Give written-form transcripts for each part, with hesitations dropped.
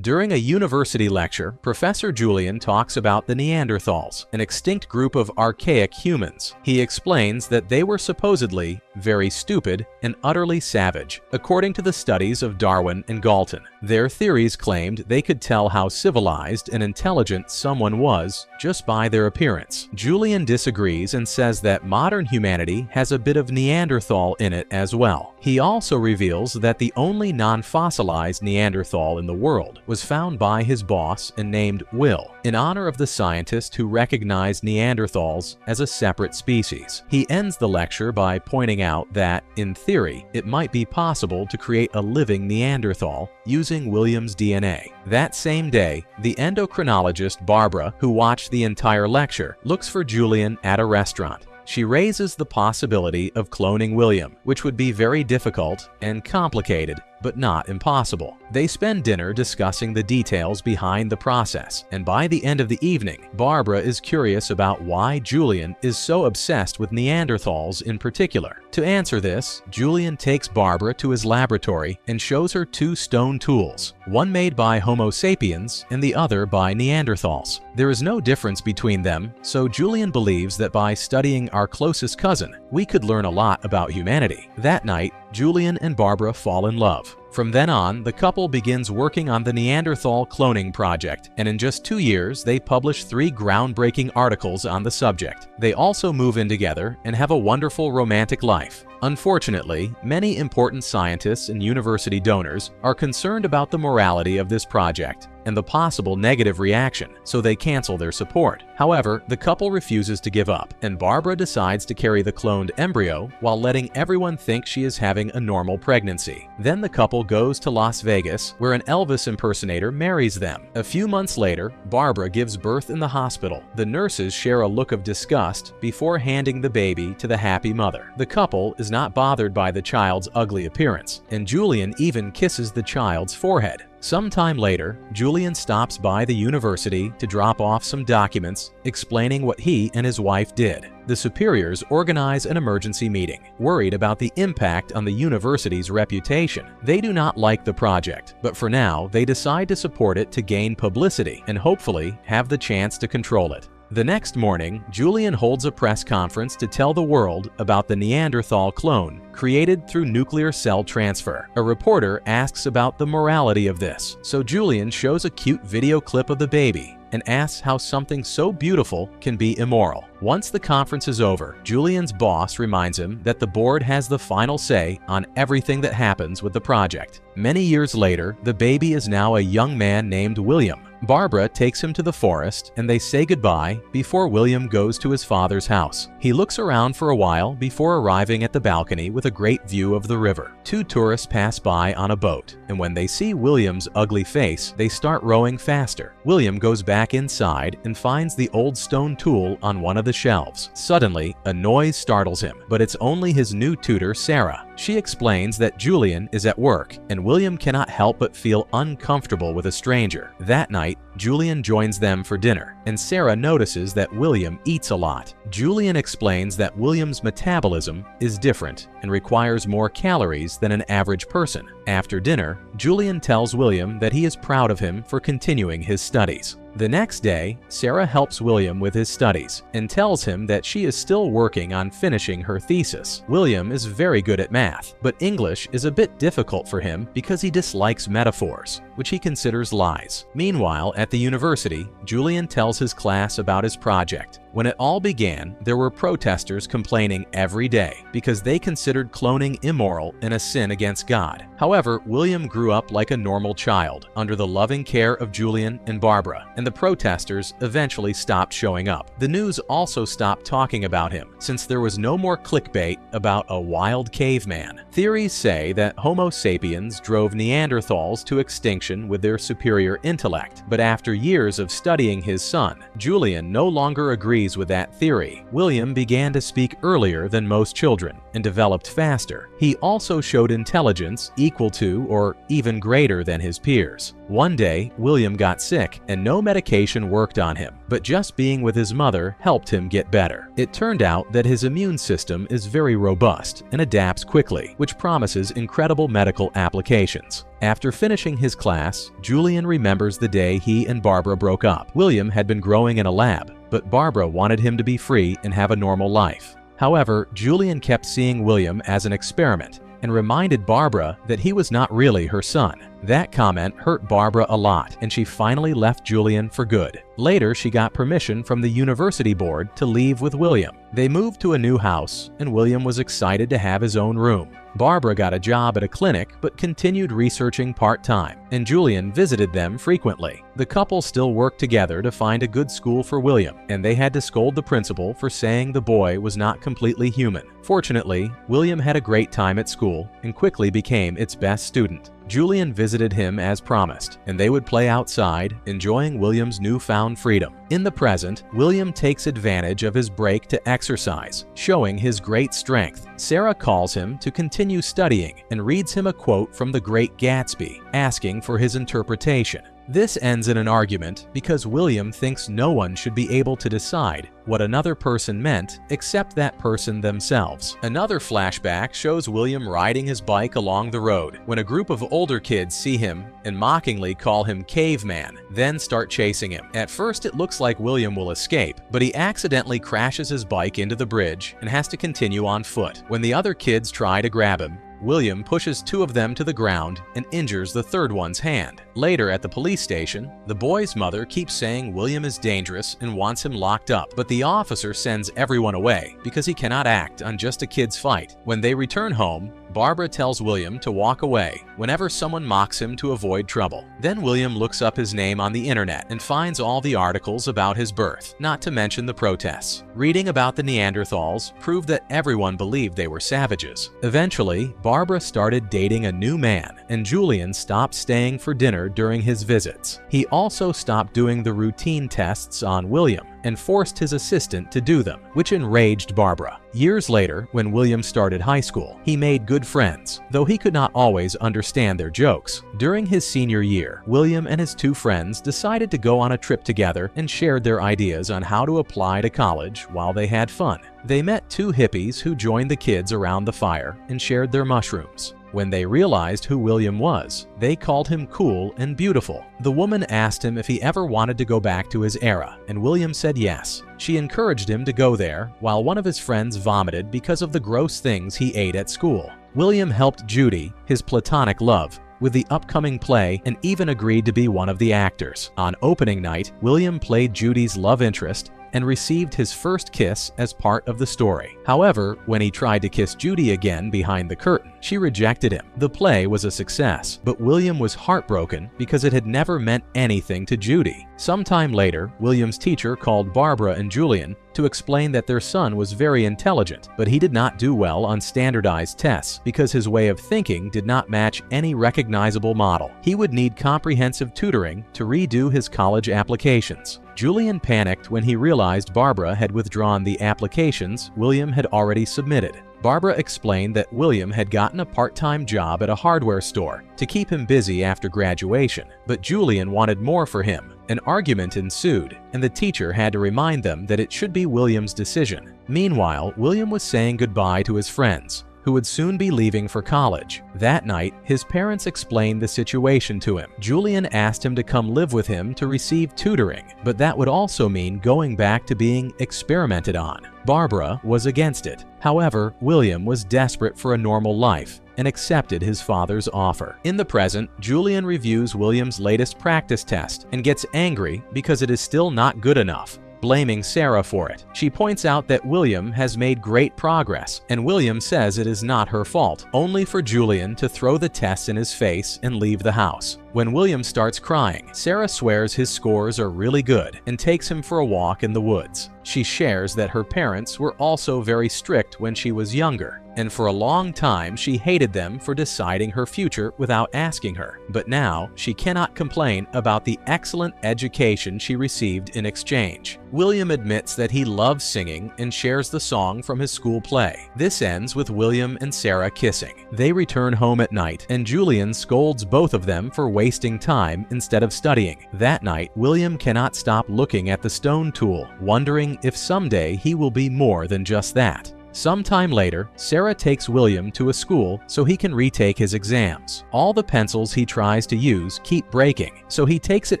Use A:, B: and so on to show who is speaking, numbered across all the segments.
A: During a university lecture, Professor Julian talks about the Neanderthals, an extinct group of archaic humans. He explains that they were supposedly very stupid and utterly savage, according to the studies of Darwin and Galton. Their theories claimed they could tell how civilized and intelligent someone was just by their appearance. Julian disagrees and says that modern humanity has a bit of Neanderthal in it as well. He also reveals that the only non-fossilized Neanderthal in the world was found by his boss and named Will, in honor of the scientist who recognized Neanderthals as a separate species. He ends the lecture by pointing out that, in theory, it might be possible to create a living Neanderthal using William's DNA. That same day, the endocrinologist Barbara, who watched the entire lecture, looks for Julian at a restaurant. She raises the possibility of cloning William, which would be very difficult and complicated, but not impossible. They spend dinner discussing the details behind the process, and by the end of the evening, Barbara is curious about why Julian is so obsessed with Neanderthals in particular. To answer this, Julian takes Barbara to his laboratory and shows her two stone tools, one made by Homo sapiens and the other by Neanderthals. There is no difference between them, so Julian believes that by studying our closest cousin, we could learn a lot about humanity. That night, Julian and Barbara fall in love. From then on, the couple begins working on the Neanderthal cloning project, and in just 2 years, they publish 3 groundbreaking articles on the subject. They also move in together and have a wonderful romantic life. Unfortunately, many important scientists and university donors are concerned about the morality of this project and the possible negative reaction, so they cancel their support. However, the couple refuses to give up, and Barbara decides to carry the cloned embryo while letting everyone think she is having a normal pregnancy. Then the couple goes to Las Vegas, where an Elvis impersonator marries them. A few months later, Barbara gives birth in the hospital. The nurses share a look of disgust before handing the baby to the happy mother. The couple is not bothered by the child's ugly appearance, and Julian even kisses the child's forehead. Sometime later, Julian stops by the university to drop off some documents explaining what he and his wife did. The superiors organize an emergency meeting, worried about the impact on the university's reputation. They do not like the project, but for now, they decide to support it to gain publicity and hopefully have the chance to control it. The next morning, Julian holds a press conference to tell the world about the Neanderthal clone created through nuclear cell transfer. A reporter asks about the morality of this, so Julian shows a cute video clip of the baby and asks how something so beautiful can be immoral. Once the conference is over, Julian's boss reminds him that the board has the final say on everything that happens with the project. Many years later, the baby is now a young man named William. Barbara takes him to the forest and they say goodbye before William goes to his father's house. He looks around for a while before arriving at the balcony with a great view of the river. 2 tourists pass by on a boat, and when they see William's ugly face, they start rowing faster. William goes back inside and finds the old stone tool on one of the shelves. Suddenly, a noise startles him, but it's only his new tutor, Sarah. She explains that Julian is at work, and William cannot help but feel uncomfortable with a stranger. That night, Julian joins them for dinner, and Sarah notices that William eats a lot. Julian explains that William's metabolism is different and requires more calories than an average person. After dinner, Julian tells William that he is proud of him for continuing his studies. The next day, Sarah helps William with his studies and tells him that she is still working on finishing her thesis. William is very good at math, but English is a bit difficult for him because he dislikes metaphors, which he considers lies. Meanwhile, at the university, Julian tells his class about his project. When it all began, there were protesters complaining every day because they considered cloning immoral and a sin against God. However, William grew up like a normal child under the loving care of Julian and Barbara, and the protesters eventually stopped showing up. The news also stopped talking about him since there was no more clickbait about a wild caveman. Theories say that Homo sapiens drove Neanderthals to extinction with their superior intellect, but after years of studying his son, Julian no longer agrees with that theory. William began to speak earlier than most children and developed faster. He also showed intelligence, equal to or even greater than his peers. One day, William got sick and no medication worked on him, but just being with his mother helped him get better. It turned out that his immune system is very robust and adapts quickly, which promises incredible medical applications. After finishing his class, Julian remembers the day he and Barbara broke up. William had been growing in a lab, but Barbara wanted him to be free and have a normal life. However, Julian kept seeing William as an experiment and reminded Barbara that he was not really her son. That comment hurt Barbara a lot, and she finally left Julian for good. Later, she got permission from the university board to leave with William. They moved to a new house, and William was excited to have his own room. Barbara got a job at a clinic but continued researching part-time, and Julian visited them frequently. The couple still worked together to find a good school for William, and they had to scold the principal for saying the boy was not completely human. Fortunately, William had a great time at school and quickly became its best student. Julian visited him as promised, and they would play outside, enjoying William's newfound freedom. In the present, William takes advantage of his break to exercise, showing his great strength. Sarah calls him to continue studying and reads him a quote from The Great Gatsby, asking for his interpretation. This ends in an argument because William thinks no one should be able to decide what another person meant except that person themselves. Another flashback shows William riding his bike along the road when a group of older kids see him and mockingly call him caveman, then start chasing him. At first it looks like William will escape, but he accidentally crashes his bike into the bridge and has to continue on foot. When the other kids try to grab him, William pushes two of them to the ground and injures the third one's hand. Later at the police station, the boy's mother keeps saying William is dangerous and wants him locked up, but the officer sends everyone away because he cannot act on just a kid's fight. When they return home, Barbara tells William to walk away whenever someone mocks him to avoid trouble. Then William looks up his name on the internet and finds all the articles about his birth, not to mention the protests. Reading about the Neanderthals proved that everyone believed they were savages. Eventually, Barbara started dating a new man, and Julian stopped staying for dinner during his visits. He also stopped doing the routine tests on William and forced his assistant to do them, which enraged Barbara. Years later, when William started high school, he made good friends, though he could not always understand their jokes. During his senior year, William and his two friends decided to go on a trip together and shared their ideas on how to apply to college while they had fun. They met two hippies who joined the kids around the fire and shared their mushrooms. When they realized who William was, they called him cool and beautiful. The woman asked him if he ever wanted to go back to his era, and William said yes. She encouraged him to go there, while one of his friends vomited because of the gross things he ate at school. William helped Judy, his platonic love, with the upcoming play and even agreed to be one of the actors. On opening night, William played Judy's love interest and received his first kiss as part of the story. However, when he tried to kiss Judy again behind the curtain, she rejected him. The play was a success, but William was heartbroken because it had never meant anything to Judy. Sometime later, William's teacher called Barbara and Julian to explain that their son was very intelligent, but he did not do well on standardized tests because his way of thinking did not match any recognizable model. He would need comprehensive tutoring to redo his college applications. Julian panicked when he realized Barbara had withdrawn the applications William had already submitted. Barbara explained that William had gotten a part-time job at a hardware store to keep him busy after graduation, but Julian wanted more for him. An argument ensued, and the teacher had to remind them that it should be William's decision. Meanwhile, William was saying goodbye to his friends, who would soon be leaving for college. That night, his parents explained the situation to him. Julian asked him to come live with him to receive tutoring, but that would also mean going back to being experimented on. Barbara was against it. However, William was desperate for a normal life and accepted his father's offer. In the present, Julian reviews William's latest practice test and gets angry because it is still not good enough, blaming Sarah for it. She points out that William has made great progress, and William says it is not her fault, only for Julian to throw the test in his face and leave the house. When William starts crying, Sarah swears his scores are really good and takes him for a walk in the woods. She shares that her parents were also very strict when she was younger, and for a long time she hated them for deciding her future without asking her. But now she cannot complain about the excellent education she received in exchange. William admits that he loves singing and shares the song from his school play. This ends with William and Sarah kissing. They return home at night, and Julian scolds both of them for wasting time instead of studying. That night, William cannot stop looking at the stone tool, wondering if someday he will be more than just that. Sometime later, Sarah takes William to a school so he can retake his exams. All the pencils he tries to use keep breaking, so he takes it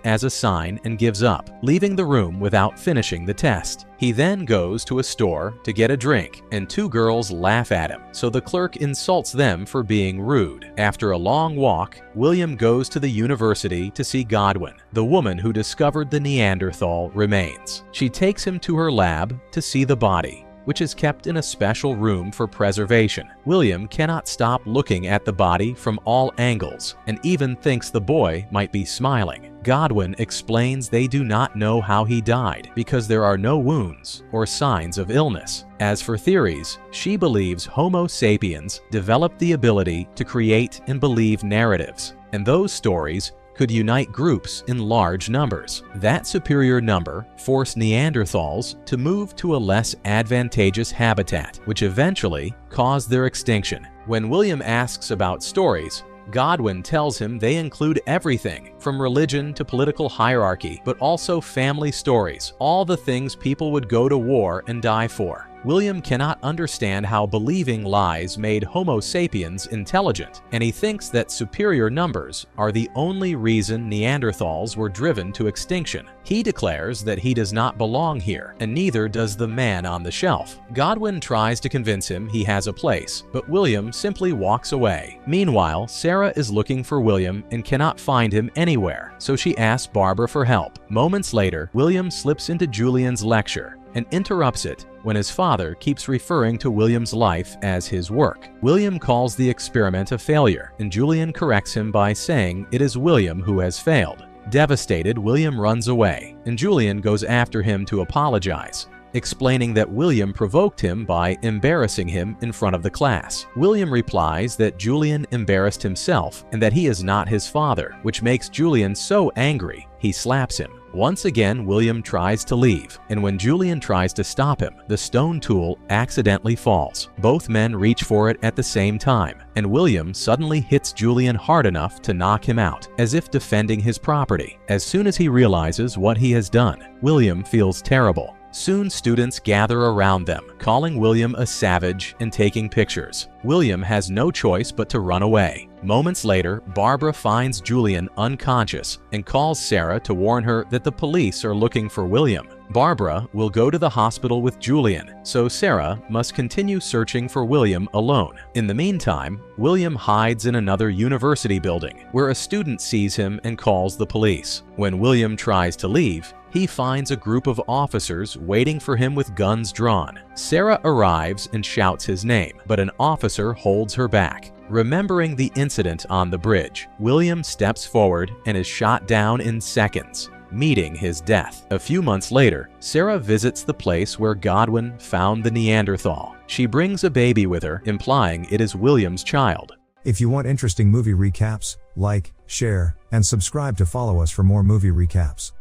A: as a sign and gives up, leaving the room without finishing the test. He then goes to a store to get a drink, and two girls laugh at him, so the clerk insults them for being rude. After a long walk, William goes to the university to see Godwin, the woman who discovered the Neanderthal remains. She takes him to her lab to see the body, which is kept in a special room for preservation. William cannot stop looking at the body from all angles and even thinks the boy might be smiling. Godwin explains they do not know how he died because there are no wounds or signs of illness. As for theories, she believes Homo sapiens developed the ability to create and believe narratives, and those stories could unite groups in large numbers. That superior number forced Neanderthals to move to a less advantageous habitat, which eventually caused their extinction. When William asks about stories, Godwin tells him they include everything from religion to political hierarchy, but also family stories, all the things people would go to war and die for. William cannot understand how believing lies made Homo sapiens intelligent, and he thinks that superior numbers are the only reason Neanderthals were driven to extinction. He declares that he does not belong here, and neither does the man on the shelf. Godwin tries to convince him he has a place, but William simply walks away. Meanwhile, Sarah is looking for William and cannot find him anywhere, so she asks Barbara for help. Moments later, William slips into Julian's lecture and interrupts it when his father keeps referring to William's life as his work. William calls the experiment a failure, and Julian corrects him by saying it is William who has failed. Devastated, William runs away, and Julian goes after him to apologize, explaining that William provoked him by embarrassing him in front of the class. William replies that Julian embarrassed himself and that he is not his father, which makes Julian so angry he slaps him. Once again, William tries to leave, and when Julian tries to stop him, the stone tool accidentally falls. Both men reach for it at the same time, and William suddenly hits Julian hard enough to knock him out, as if defending his property. As soon as he realizes what he has done, William feels terrible. Soon students gather around them, calling William a savage and taking pictures. William has no choice but to run away. Moments later, Barbara finds Julian unconscious and calls Sarah to warn her that the police are looking for William. Barbara will go to the hospital with Julian, so Sarah must continue searching for William alone. In the meantime, William hides in another university building, where a student sees him and calls the police. When William tries to leave, he finds a group of officers waiting for him with guns drawn. Sarah arrives and shouts his name, but an officer holds her back. Remembering the incident on the bridge, William steps forward and is shot down in seconds, meeting his death. A few months later, Sarah visits the place where Godwin found the Neanderthal. She brings a baby with her, implying it is William's child.
B: If you want interesting movie recaps, like, share, and subscribe to follow us for more movie recaps.